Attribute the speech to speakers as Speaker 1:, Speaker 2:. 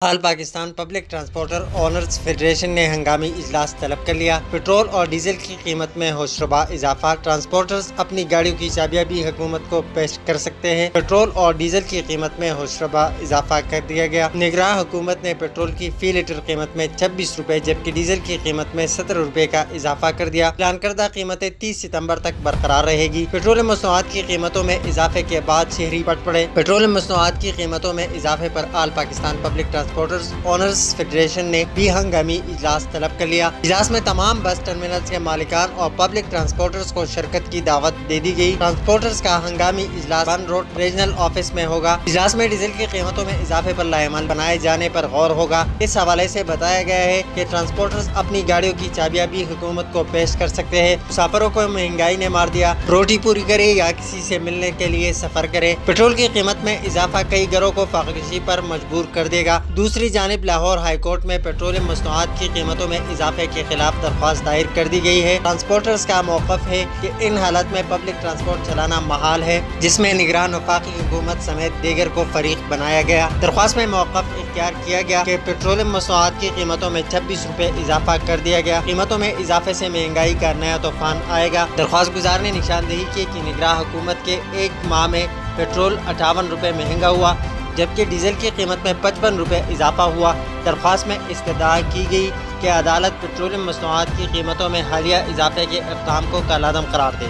Speaker 1: آل Pakistan public transporter owners federation نے ہنگامی اجلاس طلب کر لیا۔ پٹرول اور ڈیزل کی قیمت میں ہوشربا اضافہ، ٹرانسپورٹرز اپنی گاڑیوں کی چابیاں بھی حکومت کو پیش کر سکتے ہیں۔ پٹرول اور ڈیزل کی قیمت میں ہوشربا اضافہ کر دیا گیا۔ نگراں حکومت نے پٹرول کی فی لیٹر قیمت میں 26 روپے جبکہ ڈیزل کی قیمت میں 17 روپے کا اضافہ کر دیا۔ اعلان کردہ قیمتیں 30 ستمبر تک برقرار رہے گی۔ پیٹرولیم مصنوعات کی قیمتوں میں اضافے کے بعد شہری پٹ پڑے۔ پیٹرولیم مصنوعات کی قیمتوں میں اضافے پر all Pakistan public transporters owners federation نے بھی ہنگامی اجلاس طلب کر لیا۔ اجلاس میں تمام بس ٹرمینلز کے مالکان اور پبلک ٹرانسپورٹرز کو شرکت کی دعوت دے دی گئی۔ ٹرانسپورٹرز کا ہنگامی اجلاس بن روڈ ریجنل آفس میں ہوگا۔ اجلاس میں ڈیزل کی قیمتوں میں اضافے پر لائحہ بنائے جانے پر غور ہوگا۔ اس حوالے سے بتایا گیا ہے کہ ٹرانسپورٹرز اپنی گاڑیوں کی چابیاں بھی حکومت کو پیش کر سکتے ہیں۔ مسافروں کو مہنگائی نے مار دیا، روٹی پوری کرے یا کسی سے ملنے کے لیے سفر کرے۔ پیٹرول کی قیمت میں اضافہ کئی گھروں کو فاقہ پر مجبور کر دے گا۔ دوسری جانب لاہور ہائی کورٹ میں پیٹرولیم مصنوعات کی قیمتوں میں اضافے کے خلاف درخواست دائر کر دی گئی ہے۔ ٹرانسپورٹرز کا موقف ہے کہ ان حالات میں پبلک ٹرانسپورٹ چلانا محال ہے، جس میں نگران وفاقی حکومت سمیت دیگر کو فریق بنایا گیا۔ درخواست میں موقف اختیار کیا گیا کہ پیٹرولیم مصنوعات کی قیمتوں میں 26 روپے اضافہ کر دیا گیا۔ قیمتوں میں اضافے سے مہنگائی کا نیا طوفان آئے گا۔ درخواست گزار نے نشاندہی کی کہ نگراں حکومت کے ایک ماہ میں پیٹرول 58 روپے مہنگا ہوا جبکہ ڈیزل کی قیمت میں 55 روپے اضافہ ہوا۔ درخواست میں استدعا کی گئی کہ عدالت پیٹرولیم مصنوعات کی قیمتوں میں حالیہ اضافے کے اقدام کو کالعدم قرار دے۔